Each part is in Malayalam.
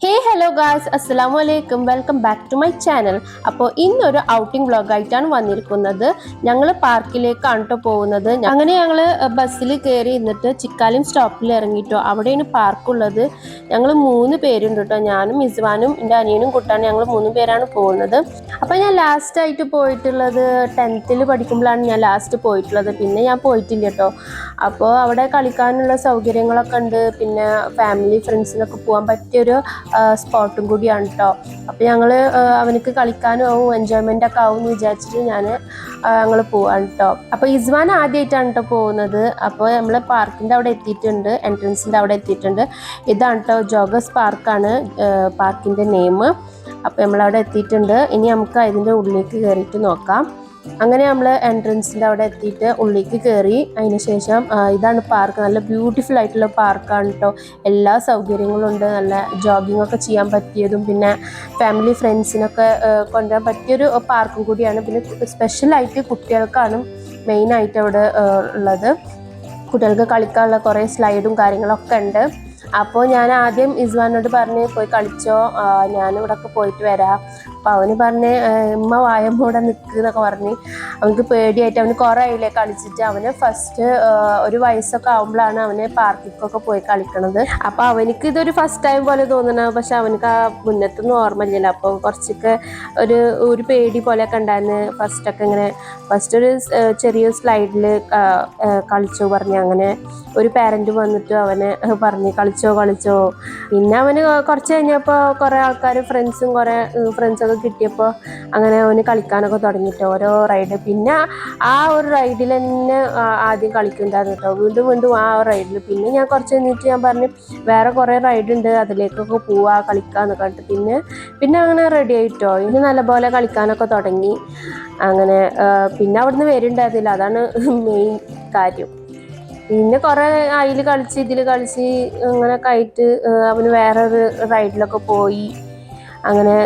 ഹേ ഹലോ ഗായ്സ്, അസ്സലാമു അലൈക്കും, welcome back to my channel. അപ്പോൾ ഇന്നൊരു ഔട്ടിംഗ് വ്ളോഗായിട്ടാണ് വന്നിരിക്കുന്നത്. ഞങ്ങൾ പാർക്കിലേക്കാണ് കേട്ടോ പോകുന്നത്. അങ്ങനെ ഞങ്ങൾ ബസ്സിൽ കയറി എന്നിട്ട് ചിക്കാലിം സ്റ്റോപ്പിൽ ഇറങ്ങിയിട്ടോ. അവിടെയാണ് പാർക്കുള്ളത്. ഞങ്ങൾ 3 പേരുണ്ട് കേട്ടോ. ഞാനും മിസ്വാനും എൻ്റെ അനിയനും കൂട്ടാണ്. ഞങ്ങൾ 3 പേരാണ് പോകുന്നത്. അപ്പോൾ ഞാൻ ലാസ്റ്റായിട്ട് പോയിട്ടുള്ളത് 10th പഠിക്കുമ്പോഴാണ് ഞാൻ ലാസ്റ്റ് പോയിട്ടുള്ളത്. പിന്നെ ഞാൻ പോയിട്ടില്ല കേട്ടോ. അപ്പോൾ അവിടെ കളിക്കാനുള്ള സൗകര്യങ്ങളൊക്കെ ഉണ്ട്. പിന്നെ ഫാമിലി ഫ്രണ്ട്സിനൊക്കെ പോകാൻ പറ്റിയൊരു സ്പോട്ടും കൂടിയാണ് കേട്ടോ. അപ്പോൾ ഞങ്ങൾ അവനക്ക് കളിക്കാനും ആവും എൻജോയ്മെൻ്റ് ഒക്കെ ആവും എന്ന് വിചാരിച്ചിട്ട് ഞങ്ങൾ പോവാണ് കേട്ടോ. അപ്പോൾ ഇസ്വാൻ ആദ്യമായിട്ടാണ് കേട്ടോ പോകുന്നത്. അപ്പോൾ നമ്മൾ പാർക്കിൻ്റെ അവിടെ എത്തിയിട്ടുണ്ട്, എൻട്രൻസിൻ്റെ അവിടെ എത്തിയിട്ടുണ്ട്. ഇതാണ് കേട്ടോ ജോഗസ് പാർക്കാണ് പാർക്കിൻ്റെ നെയിം. അപ്പോൾ നമ്മളവിടെ എത്തിയിട്ടുണ്ട്. ഇനി നമുക്ക് അതിൻ്റെ ഉള്ളിലേക്ക് കയറിയിട്ട് നോക്കാം. അങ്ങനെ നമ്മൾ എൻട്രൻസിൻ്റെ അവിടെ എത്തിയിട്ട് ഉള്ളിലേക്ക് കയറി. അതിന് ശേഷം ഇതാണ് പാർക്ക്. നല്ല ബ്യൂട്ടിഫുൾ ആയിട്ടുള്ള പാർക്കാണ് കേട്ടോ. എല്ലാ സൗകര്യങ്ങളും ഉണ്ട്. നല്ല ജോഗിങ് ഒക്കെ ചെയ്യാൻ പറ്റിയതും പിന്നെ ഫാമിലി ഫ്രണ്ട്സിനൊക്കെ കൊണ്ടുവരാൻ പറ്റിയൊരു പാർക്കും കൂടിയാണ്. പിന്നെ സ്പെഷ്യലായിട്ട് കുട്ടികൾക്കാണ് മെയിനായിട്ട് അവിടെ ഉള്ളത്. കുട്ടികൾക്ക് കളിക്കാനുള്ള കുറേ സ്ലൈഡും കാര്യങ്ങളൊക്കെ ഉണ്ട്. അപ്പോൾ ഞാൻ ആദ്യം ഇസ്വാനോട് പറഞ്ഞ് പോയി കളിച്ചോ, ഞാനിവിടെയൊക്കെ പോയിട്ട് വരാം. അപ്പോൾ അവന് പറഞ്ഞ് ഉമ്മ വായമ്മൂടെ നിൽക്കുക എന്നൊക്കെ പറഞ്ഞ്. അവനക്ക് പേടിയായിട്ട്, അവന് കുറേ ആയില്ലേ കളിച്ചിട്ട്. അവന് ഫസ്റ്റ് ഒരു വയസ്സൊക്കെ ആകുമ്പോഴാണ് അവന് പാർക്കിക്കൊക്കെ പോയി കളിക്കണത്. അപ്പോൾ അവനക്ക് ഇതൊരു ഫസ്റ്റ് ടൈം പോലെ തോന്നണം. പക്ഷെ അവനക്ക് ആ മുന്നത്തൊന്നും ഓർമ്മയില്ലല്ലോ. അപ്പോൾ കുറച്ചൊക്കെ ഒരു പേടി പോലെയൊക്കെ ഉണ്ടായിരുന്നു. ഫസ്റ്റ് ഒരു ചെറിയ സ്ലൈഡിൽ കളിച്ചു പറഞ്ഞ്. അങ്ങനെ ഒരു പാരൻറ്റ് വന്നിട്ട് അവനെ പറഞ്ഞ് കളിച്ചോ. പിന്നെ അവന് കുറച്ച് കഴിഞ്ഞപ്പോൾ കുറേ ആൾക്കാർ ഫ്രണ്ട്സൊക്കെ കിട്ടിയപ്പോൾ അങ്ങനെ അവന് കളിക്കാനൊക്കെ തുടങ്ങിയിട്ട് ഓരോ റൈഡ്. പിന്നെ ആ ഒരു റൈഡിൽ തന്നെ ആദ്യം കളിക്കുന്നുണ്ടായിരുന്നു കേട്ടോ. വീണ്ടും ആ റൈഡിൽ. പിന്നെ ഞാൻ കുറച്ച് കഴിഞ്ഞിട്ട് ഞാൻ പറഞ്ഞു വേറെ കുറേ റൈഡ് ഉണ്ട്, അതിലേക്കൊക്കെ പോവാ കളിക്കാന്ന് കണ്ടിട്ട് പിന്നെ അങ്ങനെ റെഡി ആയിട്ടോ. ഇനി നല്ലപോലെ കളിക്കാനൊക്കെ തുടങ്ങി. അങ്ങനെ പിന്നെ അവിടുന്ന് വരുന്നുണ്ടായിരുന്നില്ല. അതാണ് മെയിൻ കാര്യം. പിന്നെ കുറേ അതിൽ കളിച്ച് ഇതിൽ കളിച്ച് അങ്ങനെയൊക്കെ ആയിട്ട് അവന് വേറൊരു റൈഡിലൊക്കെ പോയി. അങ്ങനെ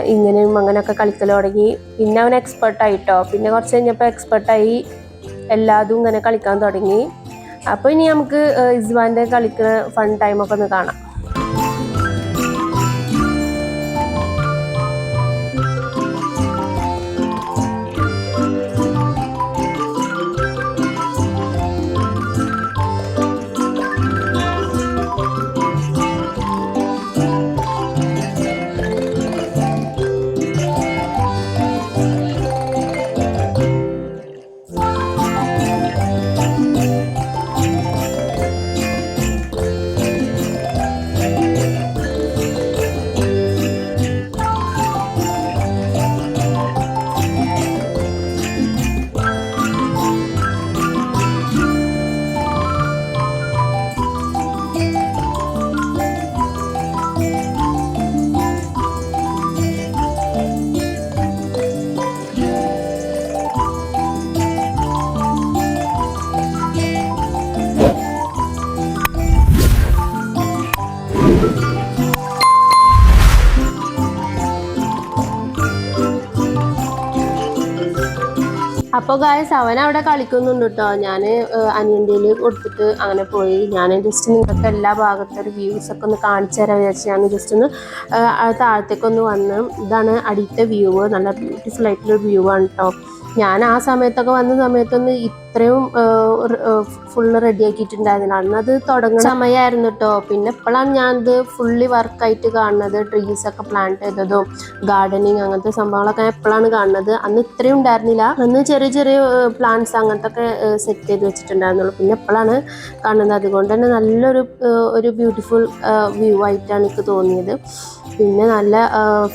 അങ്ങനെയൊക്കെ കളിക്കൽ തുടങ്ങി. പിന്നെ അവൻ എക്സ്പേർട്ടായിട്ടോ. പിന്നെ കുറച്ച് കഴിഞ്ഞപ്പോൾ എക്സ്പേർട്ടായി, എല്ലാതും ഇങ്ങനെ കളിക്കാൻ തുടങ്ങി. അപ്പോൾ ഇനി നമുക്ക് ഇസ്വാൻ്റെ കളിക്കുന്ന ഫൺ ടൈമൊക്കെ ഒന്ന് കാണാം. അപ്പോൾ ഗായ്സ് അവൻ അവിടെ കളിക്കുന്നുണ്ട് കേട്ടോ. ഞാൻ അനിയൻ്റെ കൊടുത്തിട്ട് അങ്ങനെ പോയി. ഞാൻ ജസ്റ്റ് നിങ്ങൾക്ക് എല്ലാ ഭാഗത്തെ ഒരു വ്യൂസൊക്കെ ഒന്ന് കാണിച്ചു തരാൻ വിചാരിച്ചു. ഞാൻ ജസ്റ്റ് ഒന്ന് താഴത്തേക്കൊന്ന് വന്ന്. ഇതാണ് അടിയിലത്തെ വ്യൂ. നല്ല ബ്യൂട്ടിഫുൾ ആയിട്ടുള്ള വ്യൂ ആണ് കേട്ടോ. ഞാൻ ആ സമയത്തൊക്കെ വന്ന സമയത്തൊന്ന് ഇത്രയും ഫുള്ള് റെഡി ആക്കിയിട്ടുണ്ടായിരുന്നില്ല. അന്നത് തുടങ്ങുന്ന സമയമായിരുന്നു കേട്ടോ. പിന്നെ ഇപ്പോഴാണ് ഞാനിത് ഫുള്ളി വർക്കായിട്ട് കാണുന്നത്. ട്രീസൊക്കെ പ്ലാന്റ് ചെയ്തതും ഗാർഡനിങ് അങ്ങനത്തെ സംഭവങ്ങളൊക്കെ എപ്പോഴാണ് കാണുന്നത്. അന്ന് ഇത്രയും ഉണ്ടായിരുന്നില്ല. അന്ന് ചെറിയ ചെറിയ പ്ലാന്റ്സ് അങ്ങനത്തെ ഒക്കെ സെറ്റ് ചെയ്ത് വെച്ചിട്ടുണ്ടായിരുന്നുള്ളൂ. പിന്നെ എപ്പോഴാണ് കാണുന്നത്. അതുകൊണ്ട് തന്നെ നല്ലൊരു ബ്യൂട്ടിഫുൾ വ്യൂ ആയിട്ടാണ് എനിക്ക് തോന്നിയത്. പിന്നെ നല്ല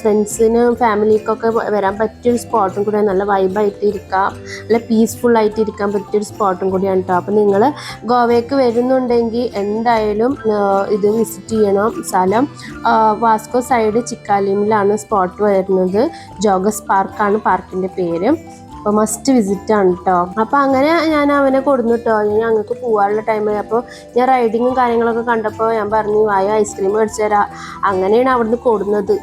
ഫ്രണ്ട്സിനും ഫാമിലിക്കൊക്കെ വരാൻ പറ്റിയൊരു സ്പോട്ടും കൂടെ. നല്ല വൈബായിട്ട് ഇരിക്കാം, നല്ല പീസ്ഫുൾ ആയിട്ട് ഇരിക്കാൻ പറ്റിയൊരു സ്പോട്ടും കൂടിയാണ് കേട്ടോ. അപ്പോൾ നിങ്ങൾ ഗോവയ്ക്ക് വരുന്നുണ്ടെങ്കിൽ എന്തായാലും ഇത് വിസിറ്റ് ചെയ്യണം. സ്ഥലം വാസ്കോ സൈഡ് ചിക്കാലിമിലാണ് സ്പോട്ട് വരുന്നത്. ജോഗസ് പാർക്കാണ് പാർക്കിൻ്റെ പേര്. അപ്പോൾ മസ്റ്റ് വിസിറ്റ് ആണ് കേട്ടോ. അപ്പോൾ അങ്ങനെ ഞാൻ അവനെ കൊടുന്നു കേട്ടോ. ഞങ്ങൾക്ക് പോകാനുള്ള ടൈമായി. അപ്പോൾ ഞാൻ റൈഡിങ്ങും കാര്യങ്ങളൊക്കെ കണ്ടപ്പോൾ ഞാൻ പറഞ്ഞു വായോ ഐസ്ക്രീം മേടിച്ചു തരാം. അങ്ങനെയാണ് അവിടുന്ന് കൊടുന്നത്.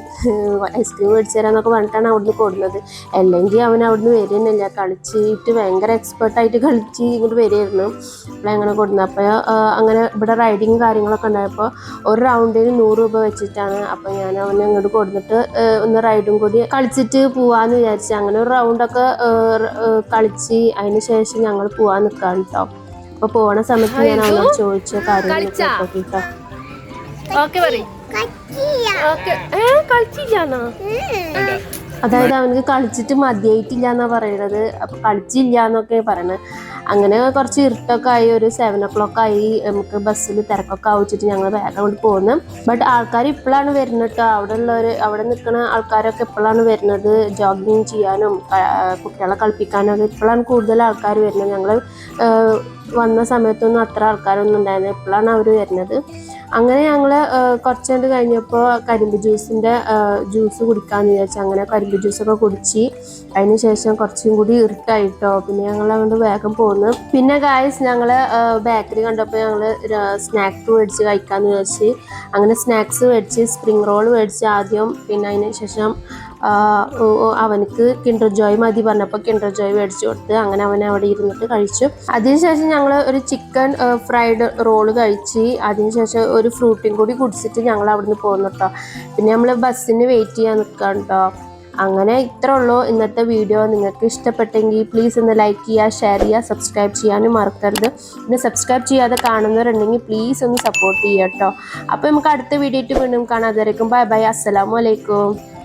ഐസ്ക്രീം മേടിച്ചു തരാമെന്നൊക്കെ പറഞ്ഞിട്ടാണ് അവിടുന്ന് കൊടുന്നത്. അല്ലെങ്കിൽ അവൻ അവിടുന്ന് വരുന്നില്ല, കളിച്ചിട്ട് ഭയങ്കര എക്സ്പേർട്ടായിട്ട് കളിച്ച് ഇങ്ങോട്ട് വരുമായിരുന്നു. അപ്പോൾ അങ്ങനെ കൊടുക്കുന്നത്. അപ്പോൾ അങ്ങനെ ഇവിടെ റൈഡിങ്ങും കാര്യങ്ങളൊക്കെ ഉണ്ടായപ്പോൾ ഒരു റൗണ്ടിന് 100 രൂപ വെച്ചിട്ടാണ്. അപ്പോൾ ഞാൻ അവനെ അങ്ങോട്ട് കൊടുത്തിട്ട് ഒന്ന് റൈഡും കൂടി കളിച്ചിട്ട് പോവാന്ന് വിചാരിച്ചു. അങ്ങനെ ഒരു റൗണ്ടൊക്കെ കളിച്ച് അതിന് ശേഷം ഞങ്ങൾ പോവാൻ നിൽക്കാം കേട്ടോ. അപ്പോൾ പോണ സമയത്ത് ഞാൻ അവനോട് ചോദിച്ച കാര്യങ്ങളൊക്കെ കേട്ടോ. അതായത് അവനക്ക് കളിച്ചിട്ട് മതിയായിട്ടില്ല എന്നാ പറയണത്. അപ്പൊ കളിച്ചില്ല എന്നൊക്കെ പറയണത്. അങ്ങനെ കുറച്ച് ഇരുട്ടൊക്കെ ആയി, ഒരു 7 o'clock ആയി. നമുക്ക് ബസ്സിൽ തിരക്കൊക്കെ ആവിച്ചിട്ട് ഞങ്ങൾ വേഗം കൊണ്ട് പോകുന്നു. ബട്ട് ആൾക്കാർ ഇപ്പോഴാണ് വരുന്നത് കേട്ടോ. അവിടെ നിൽക്കുന്ന ആൾക്കാരൊക്കെ ഇപ്പോഴാണ് വരുന്നത്. ജോഗിങ് ചെയ്യാനും കുട്ടികളെ കളിപ്പിക്കാനും ഒക്കെ ഇപ്പോഴാണ് കൂടുതൽ ആൾക്കാർ വരുന്നത്. ഞങ്ങൾ വന്ന സമയത്തൊന്നും അത്ര ആൾക്കാരൊന്നും ഉണ്ടായിരുന്നില്ല. ഇപ്പോഴാണ് അവർ വരുന്നത്. അങ്ങനെ ഞങ്ങൾ കുറച്ച് കണ്ട് കഴിഞ്ഞപ്പോൾ കരിമ്പ് ജ്യൂസ് കുടിക്കാമെന്ന് വിചാരിച്ചു. അങ്ങനെ കരിമ്പ് ജ്യൂസൊക്കെ കുടിച്ച് അതിന് ശേഷം കുറച്ചും കൂടി ഇരുട്ടായിട്ടോ. പിന്നെ ഞങ്ങൾ അങ്ങോട്ട് വേഗം പോന്നു. പിന്നെ ഗായ്സ് ഞങ്ങൾ ബേക്കറി കണ്ടപ്പോൾ ഞങ്ങൾ സ്നാക്സ് മേടിച്ച് കഴിക്കാമെന്ന് വിചാരിച്ച് അങ്ങനെ സ്നാക്സ് മേടിച്ച് സ്പ്രിംഗ് റോൾ മേടിച്ച് ആദ്യം. പിന്നെ അതിന് ശേഷം അവനക്ക് കിൻഡർ ജോയ് മതി പറഞ്ഞപ്പോൾ കിൻഡർ ജോയ് മേടിച്ചു കൊടുത്ത്. അങ്ങനെ അവൻ അവിടെ ഇരുന്നിട്ട് കഴിച്ചു. അതിനുശേഷം ഞങ്ങൾ ഒരു ചിക്കൻ ഫ്രൈഡ് റോള് കഴിച്ച് അതിനുശേഷം ഒരു ഫ്രൂട്ടും കൂടി കുടിച്ചിട്ട് ഞങ്ങൾ അവിടുന്ന് പോകുന്നു കേട്ടോ. പിന്നെ നമ്മൾ ബസ്സിന് വെയിറ്റ് ചെയ്യാൻ നിൽക്കാം കേട്ടോ. അങ്ങനെ ഇത്ര ഉള്ളൂ ഇന്നത്തെ വീഡിയോ. നിങ്ങൾക്ക് ഇഷ്ടപ്പെട്ടെങ്കിൽ പ്ലീസ് ഒന്ന് ലൈക്ക് ചെയ്യുക, ഷെയർ ചെയ്യുക, സബ്സ്ക്രൈബ് ചെയ്യാനും മറക്കരുത്. പിന്നെ സബ്സ്ക്രൈബ് ചെയ്യാതെ കാണുന്നവരുണ്ടെങ്കിൽ പ്ലീസ് ഒന്ന് സപ്പോർട്ട് ചെയ്യുക കേട്ടോ. അപ്പോൾ നമുക്ക് അടുത്ത വീഡിയോ ആയിട്ട് വീണ്ടും കാണാം. അതുവരെയും ബൈ ബൈ, അസ്സലാമു അലൈക്കും.